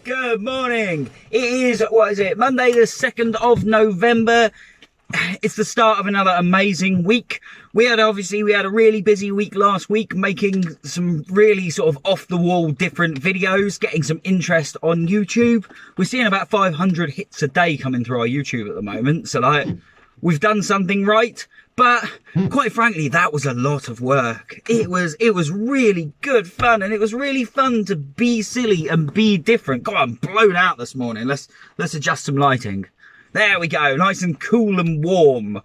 Good morning. It is, what is it, Monday the 2nd of November. It's the start of another amazing week. We had a really busy week last week, making some really sort of off-the-wall different videos, getting some interest on YouTube. We're seeing about 500 hits a day coming through our YouTube at the moment, so like, we've done something right. But quite frankly, that was a lot of work. It was really good fun, and it was really fun to be silly and be different. God, I'm blown out this morning. Let's adjust some lighting. There we go, nice and cool and warm.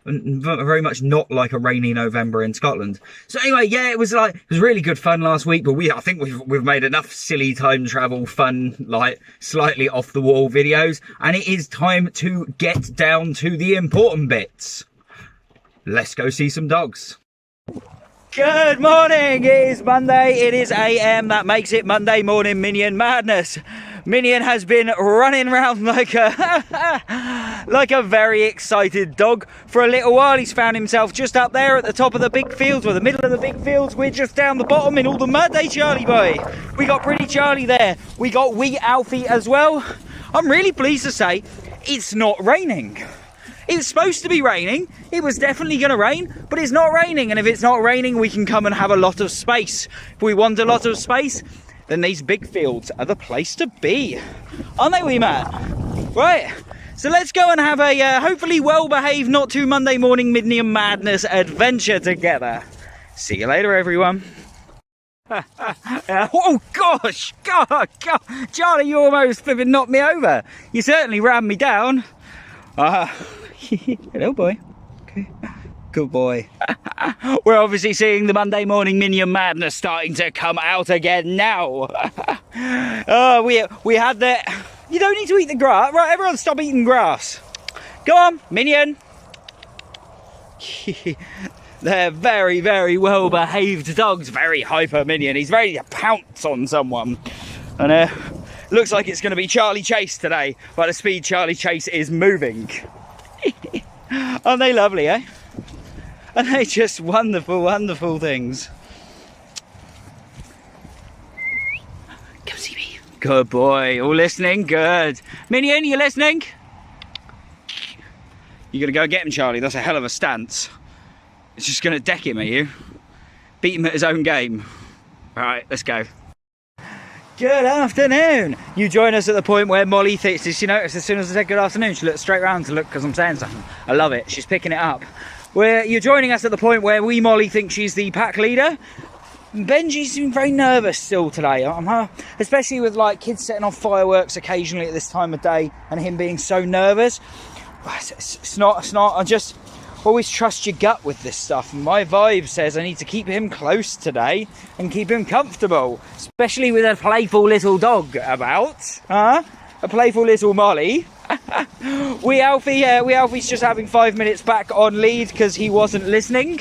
And very much not like a rainy November in Scotland. So anyway, yeah, it was really good fun last week, but I think we've made enough silly time travel fun, like slightly off the wall videos, and it is time to get down to the important bits. Let's go see some dogs. Good morning, it is Monday, it is AM, that makes it Monday morning Minion madness. Minion has been running around like a very excited dog for a little while. He's found himself just up there at the top of the big fields, or the middle of the big fields. We're just down the bottom in all the mud, eh, Charlie boy? We got Pretty Charlie there. We got wee Alfie as well. I'm really pleased to say it's not raining. It was supposed to be raining, it was definitely going to rain, but it's not raining, and if it's not raining we can come and have a lot of space. If we want a lot of space, then these big fields are the place to be. Aren't they, wee man? Right, so let's go and have a hopefully well-behaved, not too Monday morning Minion madness adventure together. See you later, everyone. Oh gosh, God, Charlie, you almost flipping knocked me over. You certainly rammed me down. Hello, boy. Okay. Good boy. We're obviously seeing the Monday morning Minion madness starting to come out again now. We had the... You don't need to eat the grass. Right, everyone stop eating grass. Go on, Minion. They're very, very well behaved dogs. Very hyper Minion. He's ready to pounce on someone. And looks like it's going to be Charlie Chase today, by the speed Charlie Chase is moving. Aren't they lovely, eh? And they just wonderful, wonderful things. Come see me. Good boy. All listening? Good. Minion, you listening? You're going to go get him, Charlie. That's a hell of a stance. It's just going to deck him, are you? Beat him at his own game. All right, let's go. Good afternoon. You join us at the point where Molly thinks, did she notice as soon as I said good afternoon, she looked straight round to look because I'm saying something. I love it. She's picking it up. You're joining us at the point where wee Molly thinks she's the pack leader. Benji's been very nervous still today, especially with like kids setting off fireworks occasionally at this time of day and him being so nervous. It's not. I just always trust your gut with this stuff. My vibe says I need to keep him close today and keep him comfortable, especially with a playful little dog about, a playful little Molly. Wee Alfie's just having 5 minutes back on lead because he wasn't listening.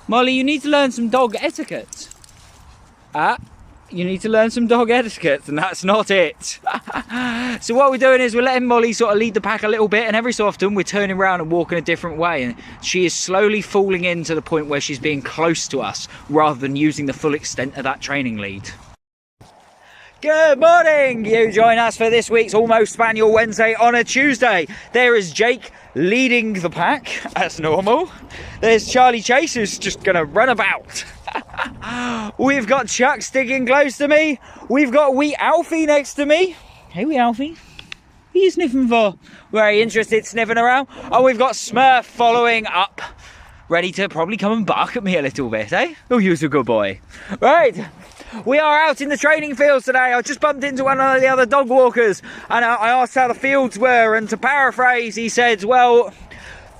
Molly, you need to learn some dog etiquette. You need to learn some dog etiquette, and that's not it. So what we're doing is we're letting Molly sort of lead the pack a little bit, and every so often we're turning around and walking a different way, and she is slowly falling in to the point where she's being close to us rather than using the full extent of that training lead. Good morning! You join us for this week's Almost Spaniel Wednesday on a Tuesday. There is Jake leading the pack, as normal. There's Charlie Chase, who's just going to run about. We've got Chuck sticking close to me. We've got wee Alfie next to me. Hey, wee Alfie. What are you sniffing for? Very interested sniffing around. Oh, we've got Smurf following up. Ready to probably come and bark at me a little bit, eh? Oh, you're a good boy. Right. We are out in the training fields today. I just bumped into one of the other dog walkers and I asked how the fields were, and to paraphrase, he said, well,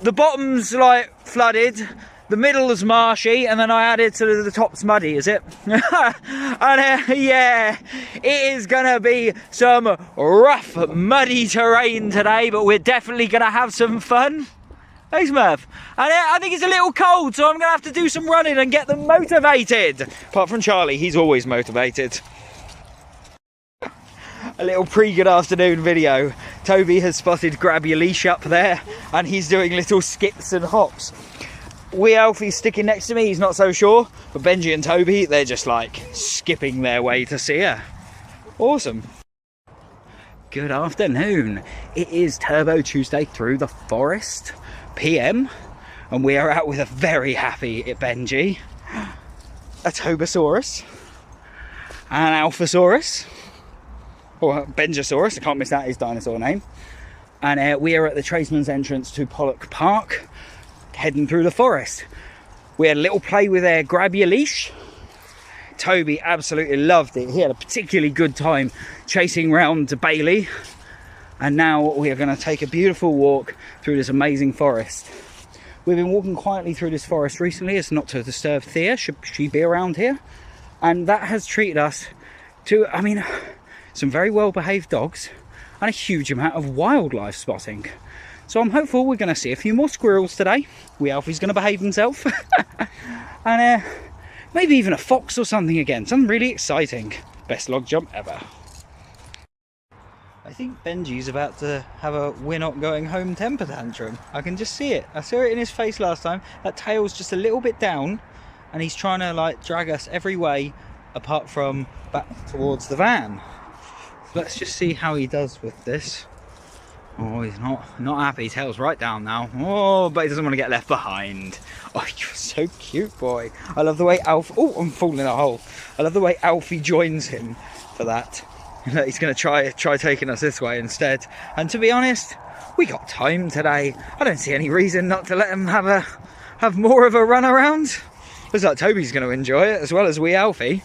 the bottom's like flooded, the middle's marshy, and then I added to the top's muddy, is it? And yeah, it is gonna be some rough, muddy terrain today, but we're definitely gonna have some fun. Hey Smurf, and I think it's a little cold, so I'm going to have to do some running and get them motivated. Apart from Charlie, he's always motivated. A little pre-good afternoon video. Toby has spotted Grab Your Leash up there, and he's doing little skips and hops. Wee Alfie's sticking next to me, he's not so sure. But Benji and Toby, they're just like skipping their way to see her. Awesome. Good afternoon. It is Turbo Tuesday through the forest PM. And we are out with a very happy Benji. A Tobosaurus. An Alphasaurus. Or Benjosaurus, I can't miss that, his dinosaur name. And we are at the tradesman's entrance to Pollock Park, heading through the forest. We had a little play with Grab Your Leash. Toby absolutely loved it. He had a particularly good time chasing round Bailey. And now we are going to take a beautiful walk through this amazing forest. We've been walking quietly through this forest recently as not to disturb Thea, should she be around here. And that has treated us to, I mean, some very well-behaved dogs and a huge amount of wildlife spotting. So I'm hopeful we're going to see a few more squirrels today. Wee Alfie's going to behave himself. And maybe even a fox or something again. Something really exciting. Best log jump ever. I think Benji's about to have a we're not going home temper tantrum. I can just see it. I saw it in his face last time. That tail's just a little bit down and he's trying to like drag us every way apart from back towards the van. Let's just see how he does with this. Oh, he's not happy. Tail's right down now. Oh, but he doesn't want to get left behind. Oh, you're so cute, boy. I love the way Alfie... Oh, I'm falling in a hole. I love the way Alfie joins him for that. He's going to try taking us this way instead. And to be honest, we got time today. I don't see any reason not to let him have more of a run around. Looks like Toby's going to enjoy it as well as Wee Alfie.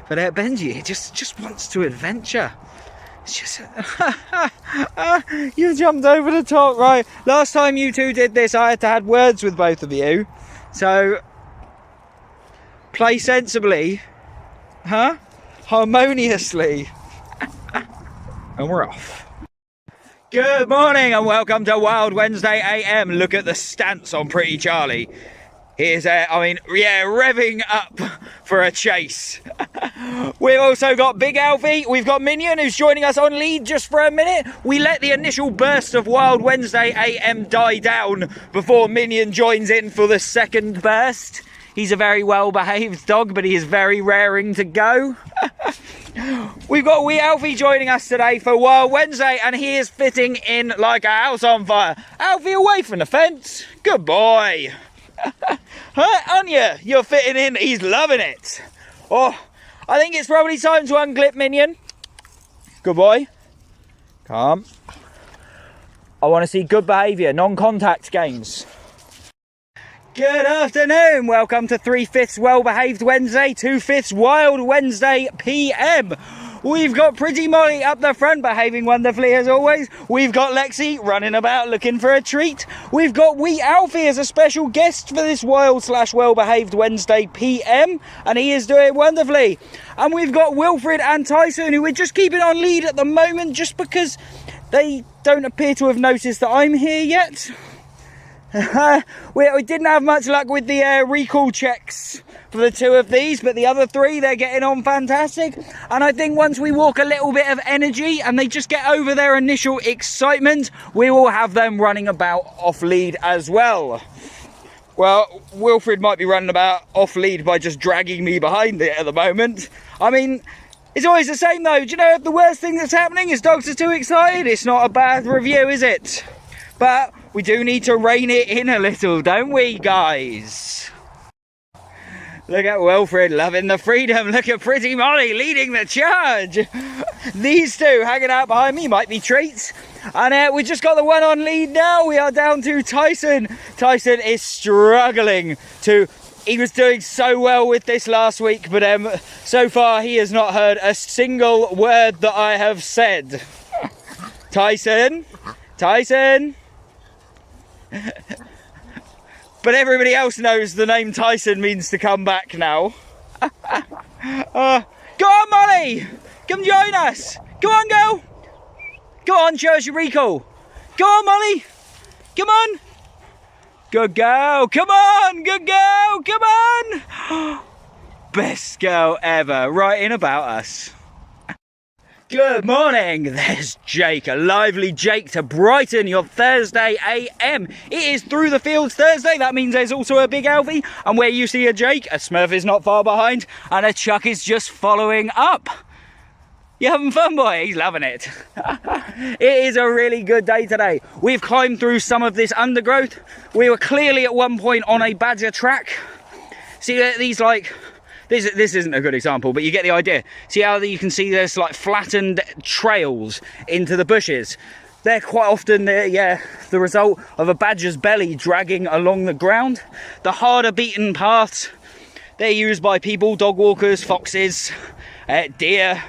But Benji, he just wants to adventure. It's just... you jumped over the top, right? Last time you two did this, I had to have words with both of you. So, play sensibly. Huh? Harmoniously. And we're off. Good morning and welcome to Wild Wednesday AM. Look at the stance on Pretty Charlie. He's, revving up for a chase. We've also got Big Alfie. We've got Minion, who's joining us on lead just for a minute. We let the initial burst of Wild Wednesday AM die down before Minion joins in for the second burst. He's a very well-behaved dog, but he is very raring to go. We've got Wee Alfie joining us today for Wild Wednesday, and he is fitting in like a house on fire. Alfie, away from the fence. Good boy. Huh, Anya, you're fitting in. He's loving it. Oh, I think it's probably time to unclip Minion. Good boy. Come. I want to see good behaviour, non-contact games. Good afternoon. Welcome to 3/5 Well-Behaved Wednesday, 2/5 Wild Wednesday PM. We've got Pretty Molly up the front, behaving wonderfully as always. We've got Lexi running about looking for a treat. We've got Wee Alfie as a special guest for this Wild/Well-Behaved Wednesday PM, and he is doing wonderfully. And we've got Wilfred and Tyson, who we're just keeping on lead at the moment, just because they don't appear to have noticed that I'm here yet. We didn't have much luck with the recall checks for the two of these, but the other three, they're getting on fantastic. And I think once we walk a little bit of energy and they just get over their initial excitement, we will have them running about off lead as well. Well, Wilfred might be running about off lead by just dragging me behind it at the moment. I mean, it's always the same though. Do you know if the worst thing that's happening is dogs are too excited? It's not a bad review, is it? But we do need to rein it in a little, don't we, guys? Look at Wilfred loving the freedom. Look at Pretty Molly leading the charge. These two hanging out behind me might be treats. And we just got the one on lead now. We are down to Tyson. Tyson is struggling to... He was doing so well with this last week, but so far he has not heard a single word that I have said. Tyson? Tyson? But everybody else knows the name Tyson means to come back now. Go on, Molly! Come join us! Go on, girl! Go on, show us your recall. Go on, Molly! Come on! Good girl! Come on! Good girl! Come on! Best girl ever, right in about us. Good morning, there's Jake, a lively Jake to brighten your Thursday AM. It is Through the Fields Thursday, that means there's also a big Alfie, and where you see a Jake, a Smurf is not far behind, and a Chuck is just following up. You having fun, boy? He's loving it. It is a really good day today. We've climbed through some of this undergrowth. We were clearly at one point on a badger track. See these like... This isn't a good example, but you get the idea. See how you can see there's like flattened trails into the bushes? They're quite often the result of a badger's belly dragging along the ground. The harder beaten paths, they're used by people, dog walkers, foxes, deer.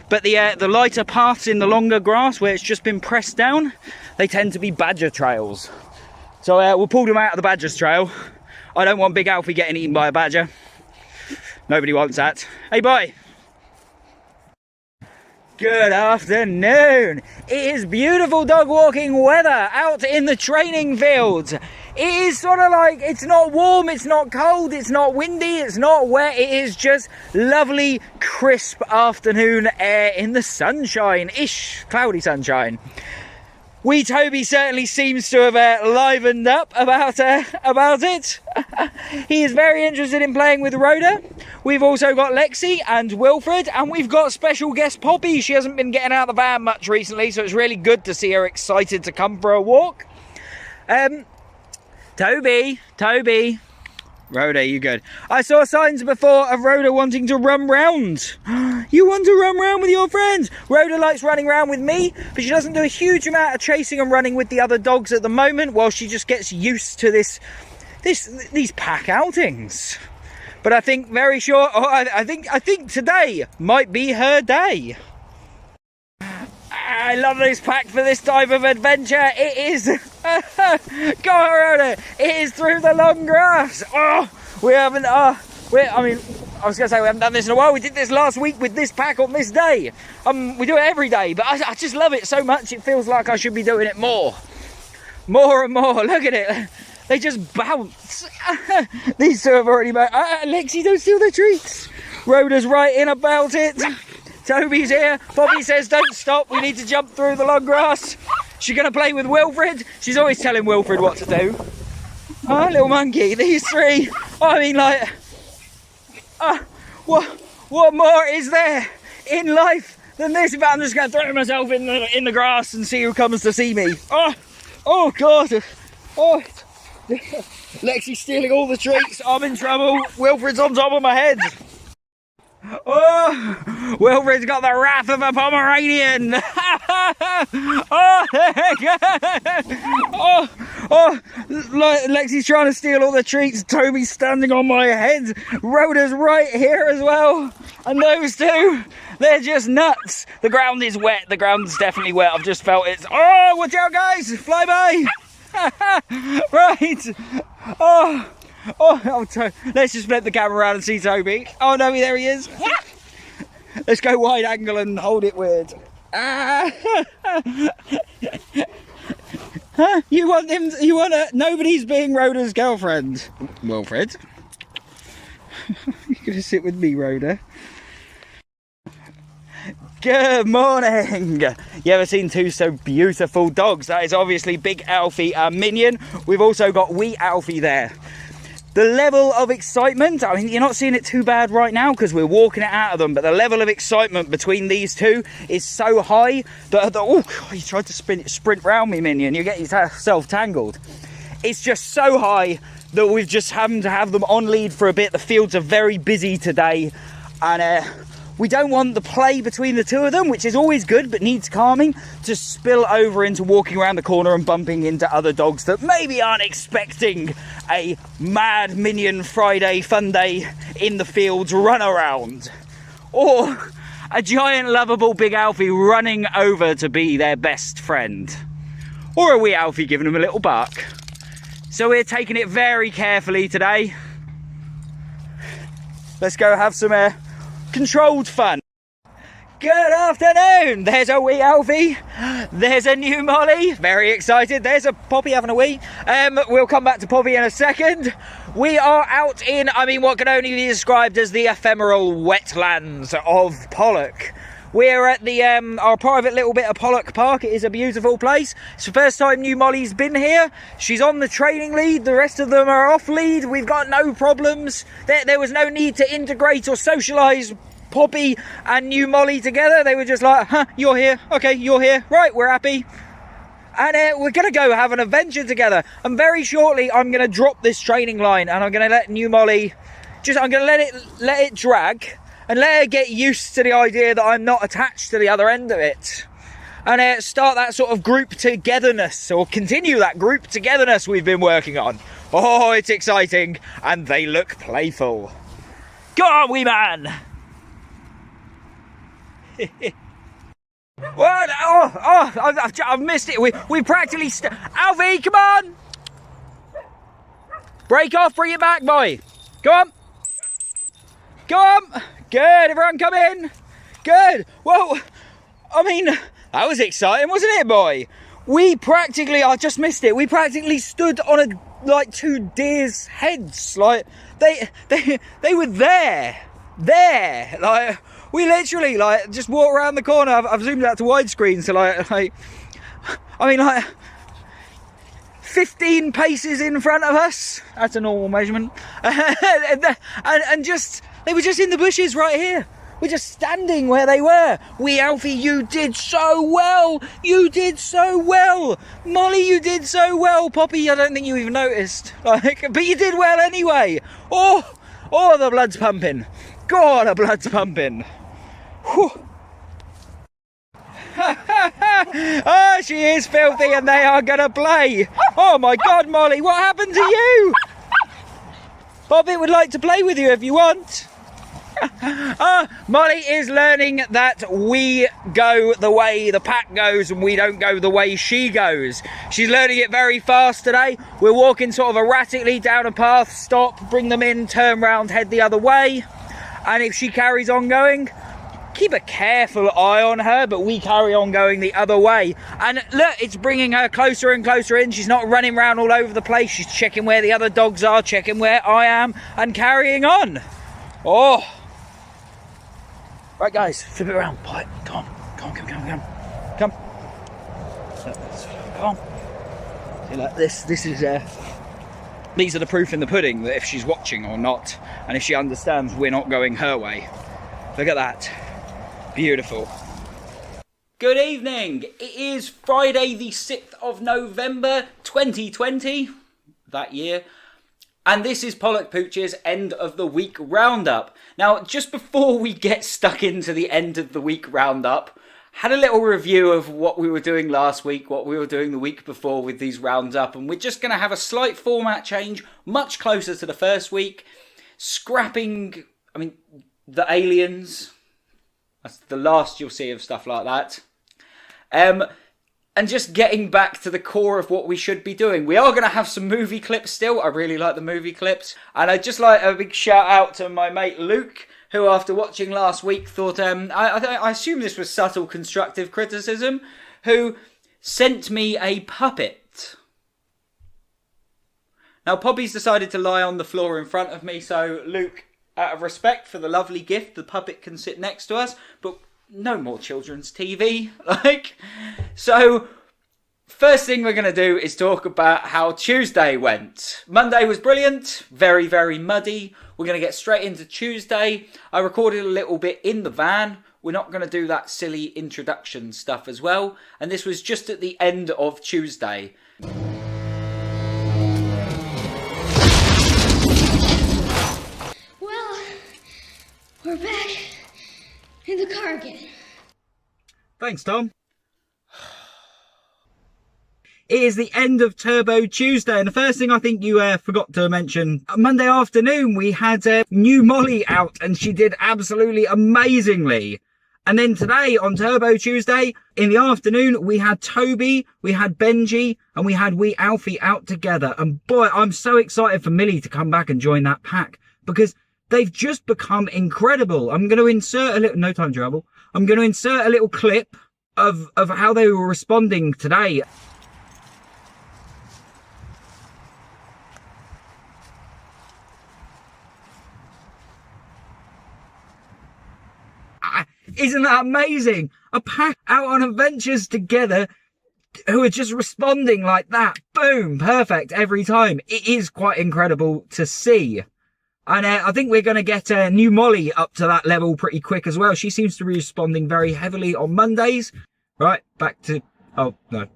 But the lighter paths in the longer grass where it's just been pressed down, they tend to be badger trails. So we'll pull them out of the badger's trail. I don't want Big Alfie getting eaten by a badger. Nobody wants that. Hey, boy. Good afternoon. It is beautiful dog walking weather out in the training fields. It is sort of like, it's not warm, it's not cold, it's not windy, it's not wet. It is just lovely, crisp afternoon air in the sunshine-ish, cloudy sunshine. Wee Toby certainly seems to have livened up about it. He is very interested in playing with Rhoda. We've also got Lexi and Wilfred, and we've got special guest Poppy. She hasn't been getting out of the van much recently, so it's really good to see her excited to come for a walk. Toby. Rhoda, you good? I saw signs before of Rhoda wanting to run round. You want to run round with your friends? Rhoda likes running around with me, but she doesn't do a huge amount of chasing and running with the other dogs at the moment, while she just gets used to these pack outings. But I think very sure, I think today might be her day. I love this pack for this type of adventure. It is, go on, Rhoda. It is through the long grass. Oh, we haven't, I was going to say we haven't done this in a while. We did this last week with this pack on this day. We do it every day, but I just love it so much. It feels like I should be doing it more and more. Look at it. They just bounce. These two have already made, Lexi, don't steal the treats. Rhoda's right in about it. Toby's here. Bobby says don't stop, we need to jump through the long grass. She's going to play with Wilfred. She's always telling Wilfred what to do. Oh, little monkey. These three. I mean, like, what more is there in life than this? But I'm just going to throw myself in the grass and see who comes to see me. Oh God. Oh, Lexi's stealing all the treats. I'm in trouble. Wilfred's on top of my head. Oh, Wilfred's got the wrath of a Pomeranian. Oh, Lexi's trying to steal all the treats. Toby's standing on my head. Rhoda's right here as well. And those two, they're just nuts. The ground is wet. The ground's definitely wet. I've just felt it. Oh, watch out, guys. Fly by. Right. Let's just flip the camera around and see Toby. Oh no, there he is. Let's go wide angle and hold it weird. You want him? Nobody's being Rhoda's girlfriend. Wilfred, you're gonna sit with me, Rhoda. Good morning. You ever seen two so beautiful dogs? That is obviously Big Alfie and Minion. We've also got Wee Alfie there. The level of excitement, I mean, you're not seeing it too bad right now because we're walking it out of them, but the level of excitement between these two is so high that, oh, you tried to sprint round me, Minion. You get yourself tangled. It's just so high that we've just having to have them on lead for a bit. The fields are very busy today, and we don't want the play between the two of them, which is always good but needs calming, to spill over into walking around the corner and bumping into other dogs that maybe aren't expecting a mad Minion Friday fun day in the fields run around. Or a giant lovable Big Alfie running over to be their best friend. Or a Wee Alfie giving them a little bark. So we're taking it very carefully today. Let's go have some controlled fun. Good afternoon. There's a Wee Alfie. There's a new Molly. Very excited. There's a Poppy having a wee. We'll come back to Poppy in a second. We are out in, what can only be described as the ephemeral wetlands of Pollock. We're at the our private little bit of Pollock Park. It is a beautiful place. It's the first time new Molly's been here. She's on the training lead. The rest of them are off lead. We've got no problems. There was no need to integrate or socialise Poppy and new Molly together. They were just like, huh, you're here. Okay, you're here. Right, we're happy. And we're going to go have an adventure together. And very shortly, I'm going to drop this training line and I'm going to let new Molly, I'm going to let it drag and let her get used to the idea that I'm not attached to the other end of it. And start that sort of group togetherness, or continue that group togetherness we've been working on. Oh, it's exciting. And they look playful. Go on, wee man. What? I've missed it. We practically Alfie, come on! Break off, bring it back, boy. Go on. Go on. Good, everyone come in. Good. Well, I mean, that was exciting, wasn't it, boy? We practically, I just missed it. We practically stood on like two deers' heads. Like, they were there. Like, we literally, like, just walk around the corner. I've zoomed out to widescreen, so like, I mean, like, 15 paces in front of us. That's a normal measurement. and just, they were just in the bushes right here. We're just standing where they were. Wee Alfie, you did so well. You did so well. Molly, you did so well. Poppy, I don't think you even noticed. Like, but you did well anyway. Oh, the blood's pumping. God, the blood's pumping. Whew. Oh, she is filthy and they are going to play. Oh my God, Molly, what happened to you? Poppy would like to play with you if you want. Molly is learning that we go the way the pack goes and we don't go the way she goes. She's learning it very fast today. We're walking sort of erratically down a path, stop, bring them in, turn round, head the other way. And if she carries on going, keep a careful eye on her, but we carry on going the other way. And look, it's bringing her closer and closer in. She's not running around all over the place. She's checking where the other dogs are, checking where I am, and carrying on. Oh. Right, guys, flip it around. Come on. Come on. See, like this is these are the proof in the pudding that if she's watching or not, and if she understands we're not going her way. Look at that. Beautiful. Good evening. It is Friday the 6th of November 2020, that year. And this is Pollock Pooch's end of the week roundup. Now, just before we get stuck into the end of the week roundup, had a little review of what we were doing last week, what we were doing the week before with these roundup, and we're just going to have a slight format change, much closer to the first week, scrapping, the aliens. That's the last you'll see of stuff like that. And just getting back to the core of what we should be doing. We are going to have some movie clips still. I really like the movie clips. And I'd just like a big shout out to my mate Luke, who after watching last week thought, I assume this was subtle constructive criticism, who sent me a puppet. Now Poppy's decided to lie on the floor in front of me, so Luke, out of respect for the lovely gift, the puppet can sit next to us, but no more children's TV. So first thing we're going to do is talk about how Tuesday went. Monday was brilliant, very, very muddy. We're going to get straight into Tuesday. I recorded a little bit in the van. We're not going to do that silly introduction stuff as well. And this was just at the end of Tuesday. Well, we're back in the car again. Thanks, Tom. It is the end of Turbo Tuesday, and the first thing I think you forgot to mention, Monday afternoon we had new Molly out and she did absolutely amazingly. And then today on Turbo Tuesday, in the afternoon, we had Toby, we had Benji, and we had wee Alfie out together. And boy, I'm so excited for Millie to come back and join that pack, because they've just become incredible. I'm going to insert a little, no time travel, I'm going to insert a little clip of how they were responding today. Isn't that amazing? A pack out on adventures together who are just responding like that. Boom, perfect every time. It is quite incredible to see. And I think we're going to get new Molly up to that level pretty quick as well. She seems to be responding very heavily on Mondays. Right, back to... Oh, no.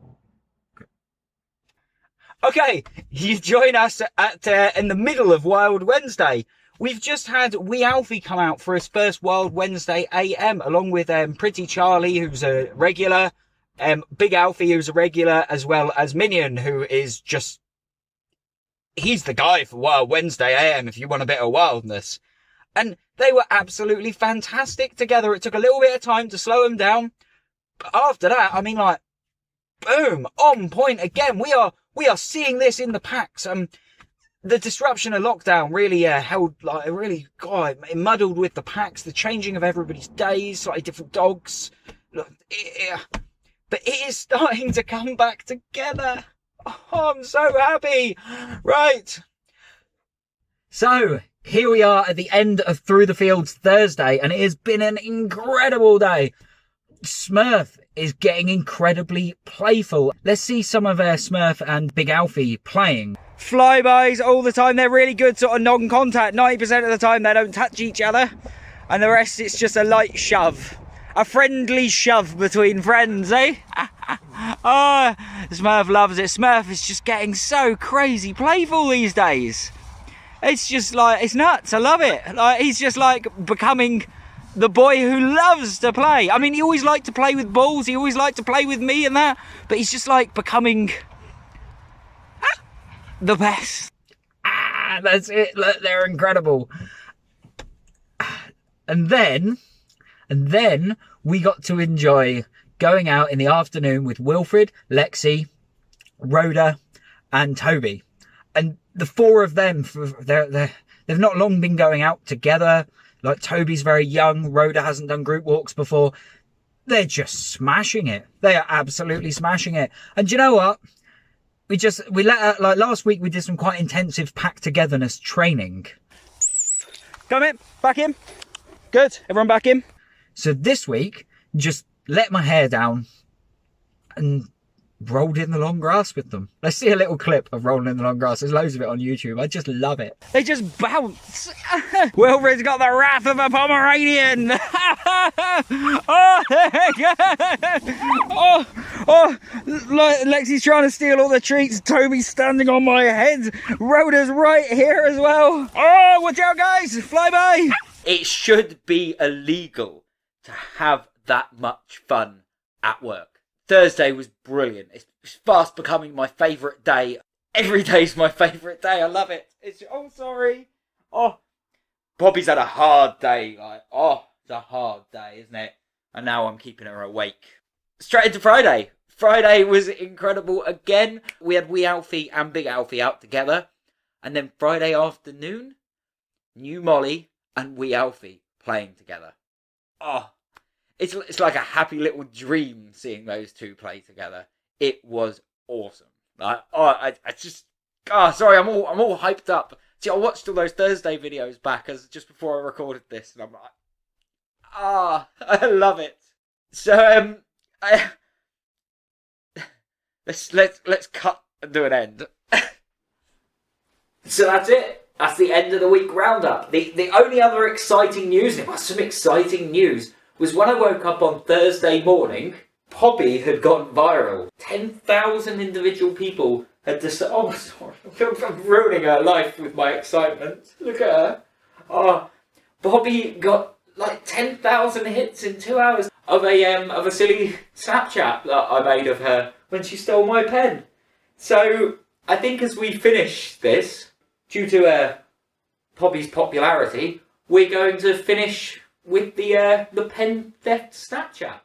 Okay, you join us at in the middle of Wild Wednesday. We've just had Wee Alfie come out for his first Wild Wednesday AM, along with Pretty Charlie, who's a regular, Big Alfie, who's a regular, as well as Minion, who is just... He's the guy for Wild Wednesday AM if you want a bit of wildness. And they were absolutely fantastic together. It took a little bit of time to slow them down. But after that, I mean, like, boom, on point again. We are seeing this in the packs. The disruption of lockdown really held, like, really, God, it muddled with the packs, the changing of everybody's days, slightly different dogs. Look, but it is starting to come back together. Oh, I'm so happy. Right. So, here we are at the end of Through the Fields Thursday, and it has been an incredible day. Smurf is getting incredibly playful. Let's see some of Smurf and Big Alfie playing. Flybys all the time. They're really good sort of non-contact. 90% of the time they don't touch each other, and the rest it's just a light shove. A friendly shove between friends, eh? Oh, Smurf loves it. Smurf is just getting so crazy playful these days. It's just like, it's nuts. I love it. Like, he's just like becoming the boy who loves to play. I mean, he always liked to play with balls. He always liked to play with me and that. But he's just like becoming the best. That's it. Look, they're incredible. And then we got to enjoy going out in the afternoon with Wilfred, Lexi, Rhoda, and Toby. And the four of them, they've not long been going out together. Like, Toby's very young. Rhoda hasn't done group walks before. They're just smashing it. They are absolutely smashing it. And do you know what? We let like last week we did some quite intensive pack togetherness training. Come in, back in. Good. Everyone back in. So this week, just let my hair down and rolled in the long grass with them. Let's see a little clip of rolling in the long grass. There's loads of it on YouTube. I just love it. They just bounce. Wilfred's got the wrath of a Pomeranian. Oh, there you go. Oh, Lexi's trying to steal all the treats. Toby's standing on my head. Rhoda's right here as well. Oh, watch out, guys. Fly by. It should be illegal to have that much fun at work. Thursday was brilliant. It's fast becoming my favourite day. Every day's my favourite day. I love it. Oh, sorry. Oh, Bobby's had a hard day. It's a hard day, isn't it? And now I'm keeping her awake. Straight into Friday. Friday was incredible again. We had Wee Alfie and Big Alfie out together. And then Friday afternoon, New Molly and Wee Alfie playing together. Oh, it's like a happy little dream seeing those two play together. It was awesome. Sorry, I'm all hyped up. See, I watched all those Thursday videos back just before I recorded this, and I'm like, I love it. So let's cut and do an end. So that's it. That's the end of the week roundup. The only other exciting news, there was some exciting news, was when I woke up on Thursday morning, Poppy had gone viral. 10,000 individual people had decided... Oh, sorry. I'm ruining her life with my excitement. Look at her. Oh, Poppy got like 10,000 hits in 2 hours of a silly Snapchat that I made of her when she stole my pen. So I think as we finish this, due to Poppy's popularity, we're going to finish with the pen theft Snapchat.